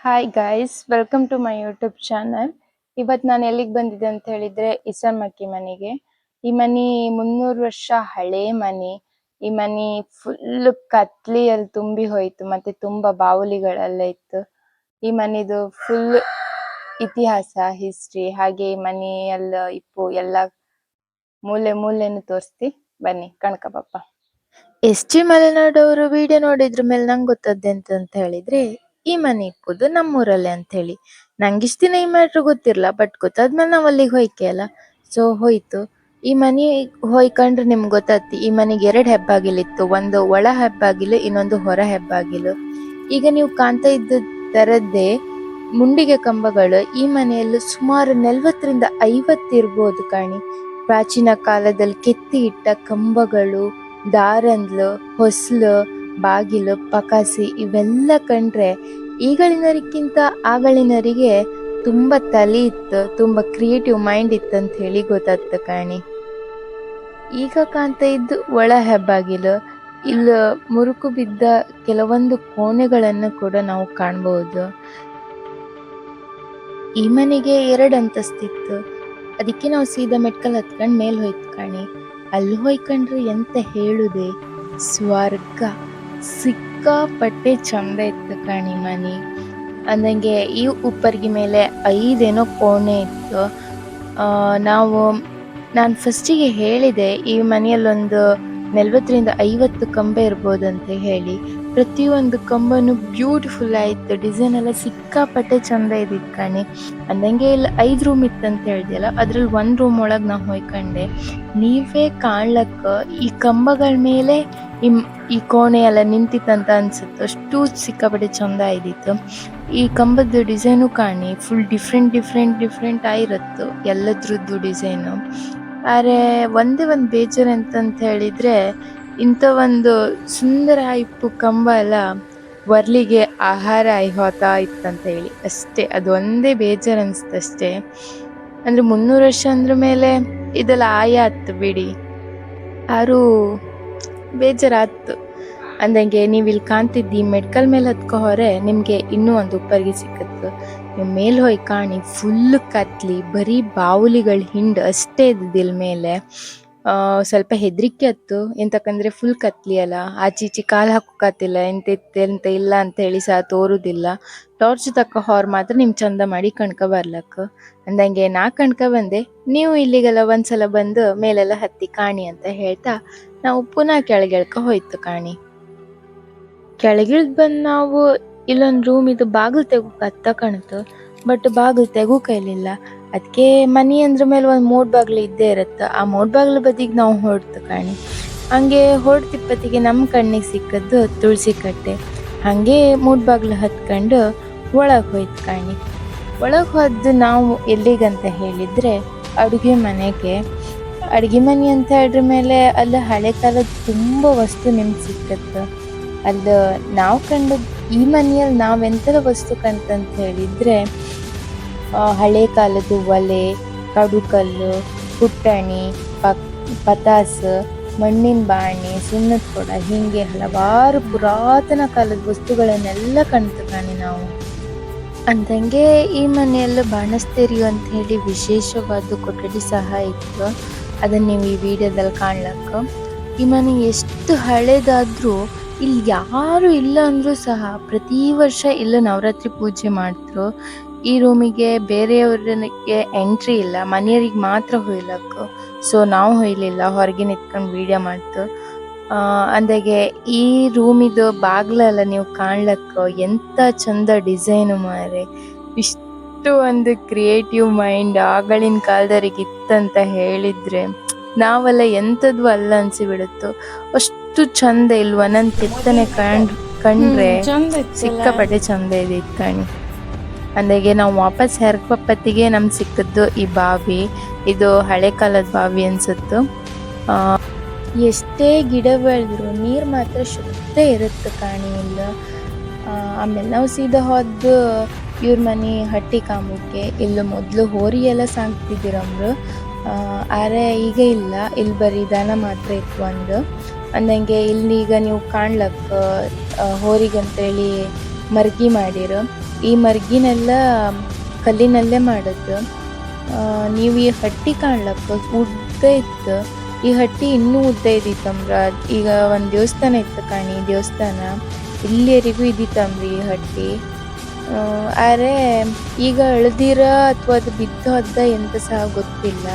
Hi guys, welcome to my YouTube channel. ಇವತ್ತು ನಾನು ಎಲ್ಲಿಗೆ ಬಂದಿದ್ದೆ ಅಂತ ಹೇಳಿದ್ರೆ ಇಸಮಕ್ಕಿ ಮನೆಗೆ. ಈ ಮನೆ 300 ವರ್ಷ ಹಳೆ ಮನೆ. ಈ ಮನೆ ಫುಲ್ ಕತ್ಲಿಯಲ್ಲಿ ತುಂಬಿ ಹೋಯ್ತು, ಮತ್ತೆ ತುಂಬಾ ಬಾವುಲಿಗಳೆಲ್ಲ ಇತ್ತು. ಈ ಮನೆದು ಫುಲ್ ಇತಿಹಾಸ, ಹಿಸ್ಟ್ರಿ, ಹಾಗೆ ಈ ಮನೆಯಲ್ಲ ಇಪ್ಪು ಎಲ್ಲ ಮೂಲೆ ಮೂಲೆಯನ್ನು ತೋರಿಸ್ತಿ ಬನ್ನಿ ಕಣ್ಕ ಪಾಪ. ಎಸ್.ಜಿ. ಮಲೆನಾಡವರು ವಿಡಿಯೋ ನೋಡಿದ್ರ ಮೇಲೆ ನಂಗೆ ಗೊತ್ತದ್ದೆ ಅಂತ ಹೇಳಿದ್ರೆ ಈ ಮನೆ ಇಪ್ಪುದು ನಮ್ಮೂರಲ್ಲೇ ಅಂತ ಹೇಳಿ. ನಂಗೆ ಇಷ್ಟ ದಿನ ಈ ಮ್ಯಾಟ್ರ್ ಗೊತ್ತಿರಲ್ಲ, ಬಟ್ ಗೊತ್ತಾದ್ಮೇಲೆ ನಾವ್ ಅಲ್ಲಿಗೆ ಹೋಯ್ಕೆ ಅಲ್ಲ, ಸೊ ಹೋಯ್ತು. ಈ ಮನೆ ಹೋಯ್ಕೊಂಡ್ರೆ ನಿಮ್ಗೆ ಗೊತ್ತಾಗ್ತಿ, ಈ ಮನೆಗೆ 2 ಹೆಬ್ಬಾಗಿಲಿತ್ತು. ಒಂದು ಒಳ ಹೆಬ್ಬಾಗಿಲು, ಇನ್ನೊಂದು ಹೊರ ಹೆಬ್ಬಾಗಿಲು. ಈಗ ನೀವು ಕಾಣ್ತಾ ಇದ್ದ ತರದ್ದೇ ಮುಂಡಿಗೆ ಕಂಬಗಳು ಈ ಮನೆಯಲ್ಲಿ ಸುಮಾರು 40ರಿಂದ 50 ಇರ್ಬೋದು ಕಾಣಿ. ಪ್ರಾಚೀನ ಕಾಲದಲ್ಲಿ ಕೆತ್ತಿ ಇಟ್ಟ ಕಂಬಗಳು, ದಾರಂದ್ಲು, ಹೊಸ್ಲು, ಬಾಗಿಲು, ಪಕಾಸಿ ಇವೆಲ್ಲ ಕಂಡ್ರೆ ಈಗಳಿನರಿಗಿಂತ ಆಗಳಿನರಿಗೆ ತುಂಬಾ ತಲೆ ಇತ್ತು, ತುಂಬಾ ಕ್ರಿಯೇಟಿವ್ ಮೈಂಡ್ ಇತ್ತಂತ ಹೇಳಿ ಗೊತ್ತಾಗ್ತ ಕಾಣಿ. ಈಗ ಕಾಣ್ತಾ ಇದ್ದು ಒಳ ಹೆಬ್ಬಾಗಿಲು. ಇಲ್ಲಿ ಮುರುಕು ಬಿದ್ದ ಕೆಲವೊಂದು ಕೋಣೆಗಳನ್ನು ಕೂಡ ನಾವು ಕಾಣಬಹುದು. ಈ ಮನೆಗೆ 2 ಅಂತಸ್ತಿತ್ತು, ಅದಕ್ಕೆ ನಾವು ಸೀದಾ ಮೆಟ್ಕಲ್ ಹತ್ಕೊಂಡ್ ಮೇಲ್ ಹೋಯ್ತು ಕಾಣಿ. ಅಲ್ಲಿ ಹೋಯ್ಕೊಂಡ್ರೆ ಎಂತ ಹೇಳುದೆ, ಸ್ವರ್ಗ. ಸಿಕ್ಕಾಪಟ್ಟೆ ಚಂದ ಇತ್ತು ಕಾಣಿ ಮನೆ. ಅಂದಂಗೆ ಈ ಉಪ್ಪರ್ಗಿ ಮೇಲೆ 5 ಕೋಣೆ ಇತ್ತು. ನಾನು ಫಸ್ಟಿಗೆ ಹೇಳಿದೆ ಈ ಮನೆಯಲ್ಲೊಂದು 40ರಿಂದ 50 ಕಂಬ ಇರ್ಬೋದಂತ ಹೇಳಿ. ಪ್ರತಿಯೊಂದು ಕಂಬನು ಬ್ಯೂಟಿಫುಲ್ ಆಯ್ತು, ಡಿಸೈನ್ ಎಲ್ಲ ಸಿಕ್ಕಾಪಟ್ಟೆ ಚಂದ ಇದ್ದಿತ್ತು ಕಾಣಿ. ಅಂದಂಗೆ ಇಲ್ಲಿ 5 ರೂಮ್ ಇತ್ತಂತ ಹೇಳ್ದಲ್ಲ, ಅದ್ರಲ್ಲಿ 1 ರೂಮ್ ಒಳಗೆ ನಾವು ಹೋಯ್ಕೊಂಡೆ. ನೀವೇ ಕಾಣ್ಲಕ್ಕ ಈ ಕಂಬಗಳ ಮೇಲೆ ಈ ಕೋಣೆ ಎಲ್ಲ ನಿಂತಿತ್ತಂತ ಅನ್ಸುತ್ತೆ, ಅಷ್ಟು ಸಿಕ್ಕಾಪಟ್ಟೆ ಚಂದ ಇದ್ದಿತ್ತು. ಈ ಕಂಬದ ಡಿಸೈನು ಕಾಣಿ ಫುಲ್ ಡಿಫ್ರೆಂಟ್ ಆಗಿರತ್ತು ಎಲ್ಲದ್ರದ್ದು ಡಿಸೈನು. ಆದ್ರೆ ಒಂದೇ ಒಂದು ಬೇಜಾರು ಅಂತಂತ ಹೇಳಿದ್ರೆ, ಇಂಥ ಒಂದು ಸುಂದರ ಇಪ್ಪು ಕಂಬ ಎಲ್ಲ ವರ್ಲಿಗೆ ಆಹಾರ ಹೋತಾ ಇತ್ತಂತ ಹೇಳಿ ಅಷ್ಟೇ. ಅದು ಒಂದೇ ಬೇಜಾರು ಅನ್ಸ್ತಷ್ಟೇ. ಅಂದ್ರೆ 300 ವರ್ಷ ಅಂದ್ರ ಮೇಲೆ ಇದೆಲ್ಲ ಆಯಾತ್ ಬಿಡಿ, ಆರು ಬೇಜಾರಾತು. ಅಂದಂಗೆ ನೀವು ಇಲ್ಲಿ ಕಾಣ್ತಿದ್ದಿ ಮೆಡ್ಕಲ್ ಮೇಲೆ ಹತ್ಕೊ ಹೊರೆ ನಿಮ್ಗೆ ಇನ್ನೂ ಒಂದು ಉಪ್ಪರ್ಗಿ ಸಿಕ್ಕತ್ತು. ನೀವು ಮೇಲ್ ಹೋಗಿ ಕಾಣಿ, ಫುಲ್ ಕತ್ಲಿ, ಬರೀ ಬಾವುಲಿಗಳ ಹಿಂಡ್ ಅಷ್ಟೇ ಇದ್ದಿಲ್ ಮೇಲೆ. ಸ್ವಲ್ಪ ಹೆದ್ರಿಕೆ ಅತ್ತು, ಎಂತಕಂದ್ರೆ ಫುಲ್ ಕತ್ಲಿ ಅಲ್ಲ, ಆಚೀಚಿ ಕಾಲು ಹಾಕೋಕತ್ತಿಲ್ಲ, ಎಂತ ಇಲ್ಲ ಅಂತ ಹೇಳಿ ಸಹ ತೋರುದಿಲ್ಲ. ಟಾರ್ಚ್ ತಕ್ಕ ಹೊರ ಮಾತ್ರ ನಿಮ್ ಚಂದ ಮಾಡಿ ಕಣ್ಕ ಬರ್ಲಕ್ಕ. ಅಂದಂಗೆ ನಾ ಕಣ್ಕ ಬಂದೆ, ನೀವು ಇಲ್ಲಿಗೆಲ್ಲ ಒಂದ್ಸಲ ಬಂದು ಮೇಲೆಲ್ಲ ಹತ್ತಿ ಕಾಣಿ ಅಂತ ಹೇಳ್ತಾ ನಾವು ಪುನಃ ಕೆಳಗೆಳ್ಕ ಹೋಯ್ತು ಕಾಣಿ. ಕೆಳಗಿಳ್ದ್ ಬಂದ್ ನಾವು ಇಲ್ಲೊಂದ್ ರೂಮ್ ಇದು ಬಾಗಿಲು ತೆಗೋಕ್ ಹತ್ತ ಕಾಣ್ತು, ಬಟ್ ಬಾಗಿಲು ತೆಗೋ ಕೈಲಿಲ್ಲ. ಅದಕ್ಕೆ ಮನಿ ಅಂದ್ರ ಮೇಲೆ ಒಂದ್ 3 ಬಾಗ್ಲು ಇದ್ದೇ ಇರತ್ತ. ಆ 3 ಬಾಗ್ಲು ಬದಿಗೆ ನಾವು ಹೊರಡ್ತು ಕಾಣಿ. ಹಂಗೆ ಹೊರಡ್ತಿಪ್ಪತ್ತಿಗೆ ನಮ್ ಕಣ್ಣಿಗೆ ಸಿಕ್ಕದ್ದು ತುಳಸಿ ಕಟ್ಟೆ. ಹಂಗೆ 3 ಬಾಗ್ಲು ಹತ್ಕೊಂಡು ಒಳಗ್ ಹೋಯ್ತು ಕಾಣಿ. ಒಳಗ್ ಹೋದ್ ನಾವು ಎಲ್ಲಿಗಂತ ಹೇಳಿದ್ರೆ ಅಡುಗೆ ಮನೆಗೆ. ಅಡ್ಗೆ ಮನೆ ಅಂತ ಹೇಳಿದ್ರ ಮೇಲೆ ಅಲ್ಲಿ ಹಳೆ ಕಾಲದ ತುಂಬಾ ವಸ್ತು ನಿಮ್ಗೆ ಸಿಕ್ಕತ್ತು. ಅಲ್ಲಿ ನಾವು ಕಂಡು ಈ ಮನೆಯಲ್ಲಿ ನಾವೆಂತೆಲ್ಲ ವಸ್ತು ಕಂತಂತ ಹೇಳಿದ್ರೆ, ಹಳೆ ಕಾಲದ ಒಲೆ, ಕಡುಕಲ್ಲು, ಕುಟ್ಟಣಿ, ಪತಾಸ್, ಮಣ್ಣಿನ ಬಾಣಿ, ಸುಣ್ಣದ ಕೊಡ, ಹೀಗೆ ಹಲವಾರು ಪುರಾತನ ಕಾಲದ ವಸ್ತುಗಳನ್ನೆಲ್ಲ ಕಂತು ಕಾಣಿ ನಾವು. ಅಂದಂಗೆ ಈ ಮನೆಯಲ್ಲಿ ಬಾಣಸ್ತೆರಿಯು ಅಂತ ಹೇಳಿ ವಿಶೇಷವಾದ ಕೊಠಡಿ ಸಹ ಇತ್ತು, ಅದನ್ನ ನೀವು ಈ ವಿಡಿಯೋದಲ್ಲಿ ಕಾಣ್ಲಕ್ಕ. ಈ ಮನೆ ಎಷ್ಟು ಹಳೇದಾದ್ರೂ ಇಲ್ಲಿ ಯಾರು ಇಲ್ಲ ಅಂದ್ರೂ ಸಹ ಪ್ರತಿ ವರ್ಷ ಇಲ್ಲ ನವರಾತ್ರಿ ಪೂಜೆ ಮಾಡ್ತರು. ಈ ರೂಮಿಗೆ ಬೇರೆಯವ್ರಿಗೆ ಎಂಟ್ರಿ ಇಲ್ಲ, ಮನೆಯವ್ರಿಗೆ ಮಾತ್ರ ಹೊಯ್ಲಕ್ಕ. ಸೊ ನಾವು ಹೊಯ್ಲಿಲ್ಲ, ಹೊರಗೆ ನಿಂತ್ಕೊಂಡು ವಿಡಿಯೋ ಮಾಡ್ತು. ಅಂದಾಗೆ ಈ ರೂಮಿದು ಬಾಗ್ಲೆಲ್ಲ ನೀವು ಕಾಣ್ಲಕ್ಕ ಎಂತ ಚಂದ ಡಿಸೈನು ಮಾರೆ. ಇಷ್ಟು ಒಂದು ಕ್ರಿಯೇಟಿವ್ ಮೈಂಡ್ ಆಗಳಿನ ಕಾಲದವ್ರಿಗೆ ಇತ್ತಂತ ಹೇಳಿದ್ರೆ ನಾವೆಲ್ಲ ಎಂಥದ್ದು ಅಲ್ಲ ಅನ್ಸಿಬಿಡುತ್ತು. ಅಷ್ಟು ಚಂದ ಇಲ್ವ, ನನ್ನ ಕೆತ್ತನೆ ಕಂಡ್ರೆ ಸಿಕ್ಕಾಪಟ್ಟೆ ಚಂದ ಇದೆ ಕಾಣಿ. ಅಂದಾಗೆ ನಾವು ವಾಪಸ್ ಹೆರ್ಕಪ್ಪತ್ತಿಗೆ ನಮ್ಗೆ ಸಿಕ್ಕದ್ದು ಈ ಬಾವಿ. ಇದು ಹಳೆ ಕಾಲದ ಬಾವಿ ಅನ್ಸುತ್ತು. ಎಷ್ಟೇ ಗಿಡ ಬೆಳೆದ್ರು ನೀರು ಮಾತ್ರ ಶುದ್ಧ ಇರುತ್ತೆ ಕಾಣಿ ಇಲ್ಲ. ಆಮೇಲೆ ನಾವು ಸೀದಾ ಹೋದ್ದು ಇವ್ರ ಮನೆ ಹಟ್ಟಿ ಕಾಂಬಕ್ಕೆ. ಇಲ್ಲಿ ಮೊದಲು ಹೋರಿ ಎಲ್ಲ ಸಾಕ್ತಿದ್ದೀರಮ್ರು, ಆದ್ರೆ ಈಗ ಇಲ್ಲ, ಇಲ್ಲಿ ಬರೀ ದನ ಮಾತ್ರ ಇತ್ತು ಒಂದು. ಅಂದಂಗೆ ಇಲ್ಲಿ ಈಗ ನೀವು ಕಾಣ್ಲಕ್ಕ ಹೋರಿಗಂತೇಳಿ ಮರ್ಗಿ ಮಾಡಿರು. ಈ ಮರ್ಗಿನೆಲ್ಲ ಕಲ್ಲಿನಲ್ಲೇ ಮಾಡದ್ದು. ನೀವು ಈ ಹಟ್ಟಿ ಕಾಣ್ಲಕ್ಕ ಉದ್ದ ಇತ್ತು. ಈ ಹಟ್ಟಿ ಇನ್ನೂ ಉದ್ದ ಇದ್ದಿತ್ತಂಬ್ರ. ಈಗ ಒಂದ್ ದೇವಸ್ಥಾನ ಇತ್ತು ಕಾಣಿ, ದೇವಸ್ಥಾನ ಇಲ್ಲಿವರೆಗೂ ಇದ್ದಿತ್ತಂಬ್ರಿ ಈ ಹಟ್ಟಿ. ಆದ್ರೆ ಈಗ ಅಳ್ದಿರ ಅಥವಾ ಅದು ಬಿದ್ದು ಹೋದ ಎಂತ ಸಹ ಗೊತ್ತಿಲ್ಲ.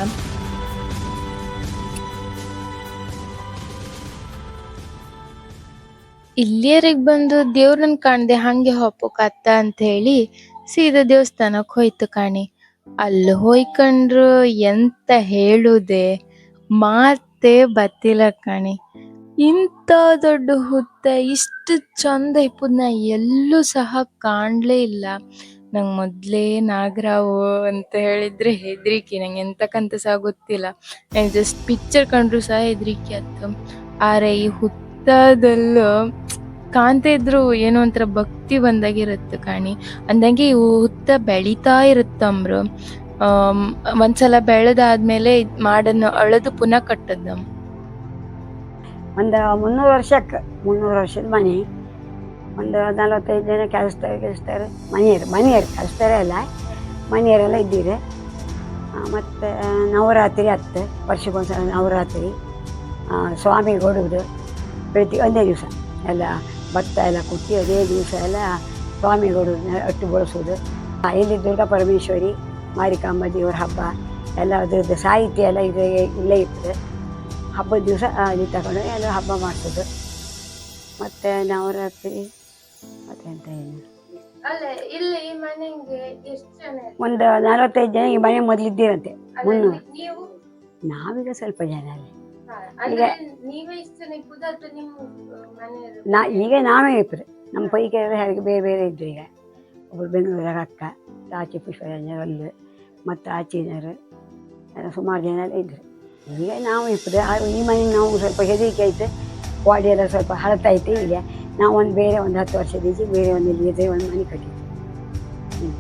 ಇಲ್ಲಿಯರಿಗೆ ಬಂದು ದೇವ್ರನ್ನ ಕಾಣ್ದೆ ಹಂಗೆ ಹೋಗ್ಬೇಕತ್ತ ಅಂತ ಹೇಳಿ ಸೀದಾ ದೇವಸ್ಥಾನಕ್ಕೆ ಹೋಯ್ತು ಕಾಣಿ. ಅಲ್ಲಿ ಹೋಯ್ಕಂಡ್ರು ಎಂತ ಹೇಳುದೆ, ಮಾತೇ ಬತ್ತಿಲ್ಲ ಕಾಣಿ. ಇಂಥ ದೊಡ್ಡ ಹುತ್ತ ಇಷ್ಟು ಚಂದ ಇಪ್ಪುದ್ ನಾ ಎಲ್ಲೂ ಸಹ ಕಾಣ್ಲೇ ಇಲ್ಲ. ನಂಗೆ ಮೊದ್ಲೇ ನಾಗರಾವು ಅಂತ ಹೇಳಿದ್ರೆ ಹೆದ್ರಿಕೆ, ನಂಗೆ ಎಂತಕ್ಕಂತ ಸಹ ಗೊತ್ತಿಲ್ಲ. ನಂಗೆ ಜಸ್ಟ್ ಪಿಕ್ಚರ್ ಕಂಡ್ರು ಸಹ ಹೆದ್ರಿಕೆ ಆಯ್ತು. ಆದ್ರೆ ಈ ಹುತ್ತದಲ್ಲೂ ಕಾಣ್ತಾ ಇದ್ರು ಏನೋ ಒಂಥರ ಭಕ್ತಿ ಬಂದಾಗಿರುತ್ತೆ ಕಾಣಿ. ಅಂದಂಗೆ ಇವು ಹುತ್ತ ಬೆಳಿತಾ ಇರುತ್ತಂಬ್ರು. ಒಂದ್ಸಲ ಬೆಳೆದಾದ್ಮೇಲೆ ಮಾಡನ್ನು ಅಳೆದು ಪುನಃ ಕಟ್ಟದ. ಒಂದು 300 ವರ್ಷದ ಮನೆ. ಒಂದು 45 ಜನ ಕೆಲಸದವ್ರು ಮನೆಯರು ಕೆಲಸದವರೇ ಅಲ್ಲ, ಮನೆಯವರೆಲ್ಲ ಇದ್ದೀರಿ. ಮತ್ತು ನವರಾತ್ರಿ ಹತ್ತು ವರ್ಷಕ್ಕೊಂದ್ಸಲ ನವರಾತ್ರಿ ಸ್ವಾಮಿ ಕೊಡುವುದು ಪ್ರತಿ ಒಂದೇ ದಿವಸ. ಎಲ್ಲ ಭತ್ತ ಎಲ್ಲ ಕುಟ್ಟಿ ಅದೇ ದಿವಸ ಎಲ್ಲ ಸ್ವಾಮಿ ಕೊಡುವುದು ಅಟ್ಟು ಬಳಸೋದು. ಇಲ್ಲಿ ದುರ್ಗಾ ಪರಮೇಶ್ವರಿ ಮಾರಿಕಾಂಬ ದೇವರ ಹಬ್ಬ ಎಲ್ಲ ಅದ್ರದ್ದು ಸಾಹಿತ್ಯ ಎಲ್ಲ ಇಲ್ಲೇ ಇರ್ತದೆ. ಹಬ್ಬದ ದಿವಸ ಅಲ್ಲಿ ತಗೊಂಡು ಎಲ್ಲ ಹಬ್ಬ ಮಾಡಿಸೋದು. ಮತ್ತು ನವರಾತ್ರಿ ಮತ್ತೆಂತ ಏನು ಒಂದು 45 ಜನ ಈ ಮನೆ ಮೊದಲಿದ್ದೀರಂತೆ. ನಾವೀಗ ಸ್ವಲ್ಪ ಜನ ಅಲ್ಲಿ. ಈಗ ನಾವೇ ಇಬ್ಬರು, ನಮ್ಮ ಪೈಕಿ ಹೇಗೆ ಬೇರೆ ಬೇರೆ ಇದ್ರು. ಈಗ ಒಬ್ಬರು ಬೆಂಗಳೂರಾಗ ಅಕ್ಕ, ಆಚೆ ಪುಷ್ಪರಂಜನರು ಮತ್ತು ಆಚೆನರು ಎಲ್ಲ ಸುಮಾರು ಜನ ಎಲ್ಲ ಇದ್ರು. ಈಗ ನಾವು ಇಬ್ಬರು. ಈ ಮನೆಗೆ ನಾವು ಸ್ವಲ್ಪ ಹೆದರಿಕೆ ಆಯ್ತು, ಬಾಡಿ ಎಲ್ಲ ಸ್ವಲ್ಪ ಹಳತೈತೆ. ಈಗ ನಾವು ಬೇರೆ ಒಂದು 10 ವರ್ಷದ ಈಚೆ ಬೇರೆ ಒಂದು ಇಲ್ಲಿ ಒಂದು ಮನೆ ಕಟ್ಟಿದ್ವಿ.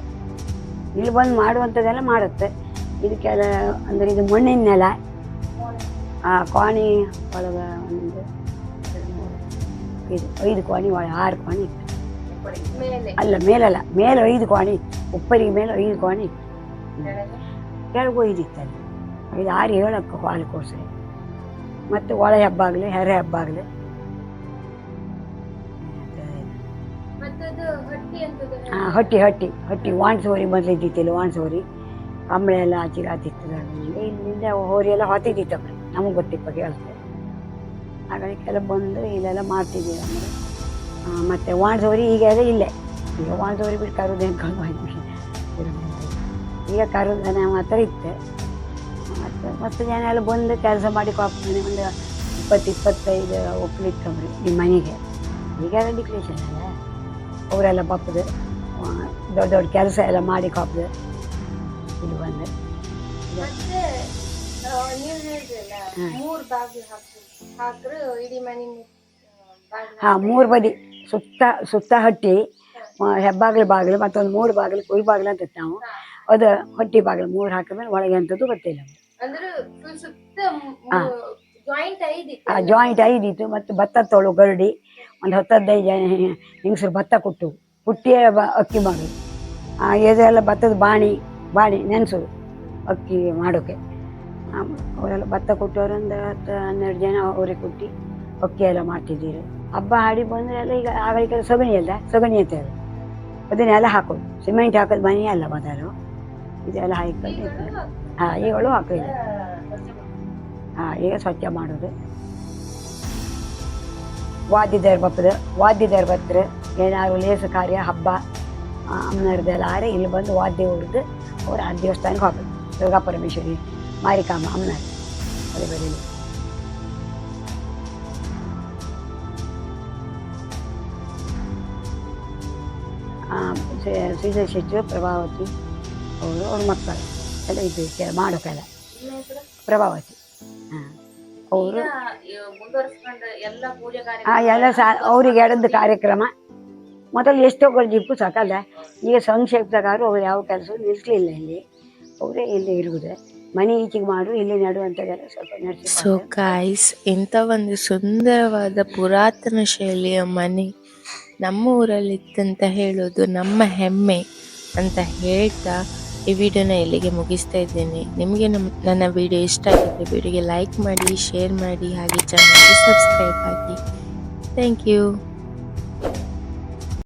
ಇಲ್ಲಿ ಬಂದು ಮಾಡುವಂಥದ್ದೆಲ್ಲ ಮಾಡುತ್ತೆ. ಇದಕ್ಕೆಲ್ಲ ಅಂದರೆ ಇದು ಮಣ್ಣಿನ ನೆಲ. ಕೋಣಿ ಒಳಗೆ ಒಂದು 5 ಕೋಣಿ ಒಳಗೆ 6 ಕೋಣಿ ಇತ್ತು. ಅಲ್ಲ ಮೇಲಲ್ಲ, ಮೇಲೆ 5 ಕೋಣಿ ಇತ್ತು. ಉಪ್ಪರಿಗೆ ಮೇಲೆ 5 ಕೋಣಿ ಇತ್ತು. ಕೆಳಗೆ 5 ಇತ್ತಲ್ಲಿ. 5, 6, 7 ಹಾಲು ಕೋರ್ಸ್ರೆ. ಮತ್ತು ಒಳ ಹಬ್ಬಾಗಲಿ ಹೆರೆ ಹಬ್ಬಾಗಲಿ. ಹಟ್ಟಿ ವಾಣಿಸೋರಿ ಮೊದಲು ಇದ್ದಿತ್ತಿಲ್ಲ. ವಾಣಿಸೋರಿ ಕಂಬಳಿ ಎಲ್ಲ ಆಚೆಗೆ ಆತಿತ್ತು. ಇಲ್ಲಿಂದ ಹೋರಿ ಎಲ್ಲ ಹೊತ್ತಿದ್ದಿತ್ತು. ನಮಗೆ ಗೊತ್ತಿಪ್ಪ ಕೇಳಿಸ್ತೇವೆ. ಹಾಗಾಗಿ ಕೆಲವು ಬಂದು ಇಲ್ಲೆಲ್ಲ ಮಾಡ್ತಿದ್ದೀವಿ ಅಂದರೆ. ಮತ್ತು ವಾಣಿಸೋರಿ ಈಗ ಎಲ್ಲ ಇಲ್ಲೇ. ಈಗ ವಾಣಿಸೋರಿ ಬಿಟ್ಟು ಕರುದು ಹೆಂಗೆ ಈಗ ಕರುದನ ಮಾತ್ರ ಇತ್ತು. ಮತ್ತು ಜನ ಎಲ್ಲ ಬಂದು ಕೆಲಸ ಮಾಡಿ ಕಾಪ್ತಾನೆ. ಒಂದು 20-25 ಒಕ್ಕಲಿಕ್ಕಂಬ್ರಿ ಈ ಮನೆಗೆ. ಈಗೆಲ್ಲ ಡಿಕ್ಲೇಷನ್ ಅಲ್ಲ, ಅವರೆಲ್ಲ ಬಪ್ಪದು ದೊಡ್ಡ ದೊಡ್ಡ ಕೆಲಸ ಎಲ್ಲ ಮಾಡಿ ಕಾಪ್ದು ಇಲ್ಲಿ ಬಂದು. ಹಾಂ, 3 ಬದಿ ಸುತ್ತ ಹಟ್ಟಿ, ಹೆಬ್ಬಾಗ್ಲು ಬಾಗಿಲು ಮತ್ತೊಂದು 3 ಬಾಗಿಲು ಕುರಿ ಬಾಗಿಲು ಅಂತ ನಾವು. ಅದು ಹೊಟ್ಟಿ ಬಾಗಿಲು 3 ಹಾಕಿದ್ಮೇಲೆ ಒಳಗೆ ಅಂಥದ್ದು ಗೊತ್ತಿಲ್ಲ. ಜಾಯಿಂಟ್ 5 ಇತ್ತು. ಮತ್ತು ಭತ್ತ ತೊಳು ಗರಡಿ ಒಂದು 10-15 ಜನ ಹೆಂಗಸರು ಭತ್ತ ಕುಟ್ಟಿಯೇ ಅಕ್ಕಿ ಮಾಡೋದು. ಇದೆಲ್ಲ ಭತ್ತದ ಬಾಣಿ ನೆನೆಸೋದು ಅಕ್ಕಿ ಮಾಡೋಕ್ಕೆ. ಅವರೆಲ್ಲ ಭತ್ತ ಕೊಟ್ಟವರು ಒಂದು 10-12 ಜನ ಅವರಿಗೆ ಕೊಟ್ಟು ಅಕ್ಕಿ ಎಲ್ಲ ಮಾಡ್ತಿದ್ದೀರಿ. ಹಬ್ಬ ಹಾಡಿ ಬಂದರೆ ಎಲ್ಲ ಈಗ ಆಗಲಿಕ್ಕೆ ಸಗಣಿ ಅಂತ ಹೇಳಿ ಅದನ್ನೆಲ್ಲ ಹಾಕೋದು. ಸಿಮೆಂಟ್ ಹಾಕೋದು ಮನೆ ಅಲ್ಲ ಮೊದಲು. ಇದೆಲ್ಲ ಹಾಕೊಂಡು ಈಗಳು ಹಾಕೋದು. ಈಗ ಸ್ವಚ್ಛ ಮಾಡೋದು. ವಾದ್ಯದವ್ರು ಬರ್ತಾರೆ. ಏನಾದ್ರು ಲೇಸು ಕಾರ್ಯ ಹಬ್ಬ ಅಮ್ಮನವ್ರದ್ದೆಲ್ಲ ಆರೆ ಇಲ್ಲಿ ಬಂದು ವಾದ್ಯ ಹೊಡೆದು ಅವ್ರು ಆ ದೇವಸ್ಥಾನಕ್ಕೆ ಹೋಗೋದು. ದುರ್ಗಾ ಪರಮೇಶ್ವರಿ ಮಾರಿಕಾಂಬ ಅಮ್ಮನವ್ರು ಅದೇ ಬರೀಲಿ. ಶ್ರೀಧರ್ ಶೆಟ್ಟಿ, ಪ್ರಭಾವತಿ ಅವ್ರ ಮಕ್ಕಳು ಎಲ್ಲ ಇದ್ದು ಮಾಡೋಕ್ಕೆಲ್ಲ. ಪ್ರಭಾವತಿ ಅವರು ಎಲ್ಲ ಅವ್ರಿಗೆ ಎಡದ್ದು ಕಾರ್ಯಕ್ರಮ ಮೊದಲು ಎಷ್ಟೋ ಜಿಪ್ಪು ಸಾಕಲ್ಲ. ಈಗ ಸಂಕ್ಷೇಪದಗಾರು ಅವ್ರು ಯಾವ ಕೆಲಸ ನಿಲ್ಲಿಸಲಿಲ್ಲ. ಇಲ್ಲಿ ಅವರೇ ಇಲ್ಲಿ ಇರುವುದು. ಮನೆ ಈಚೆಗೆ ಮಾಡು ಇಲ್ಲಿ ನಡುವಂಥದ್ದೆಲ್ಲ ಸ್ವಲ್ಪ ನಡೆಸಿ. ಸೊ ಗಾಯ್ಸ್, ಇಂಥ ಒಂದು ಸುಂದರವಾದ ಪುರಾತನ ಶೈಲಿಯ ಮನೆ ನಮ್ಮ ಊರಲ್ಲಿತ್ತಂತ ಹೇಳೋದು ನಮ್ಮ ಹೆಮ್ಮೆ ಅಂತ ಹೇಳ್ತಾ ಈ ವಿಡಿಯೋನ ಇಲ್ಲಿಗೆ ಮುಗಿಸ್ತಾ ಇದ್ದೇನೆ. ನಿಮಗೆ ನನ್ನ ವಿಡಿಯೋ ಇಷ್ಟ ಆಗಿದ್ರೆ ವಿಡಿಯೋಗೆ ಲೈಕ್ ಮಾಡಿ, ಶೇರ್ ಮಾಡಿ, ಹಾಗೆ ಚಾನಲ್ಗೆ ಸಬ್ಸ್ಕ್ರೈಬ್ ಆಗಿ. Thank you.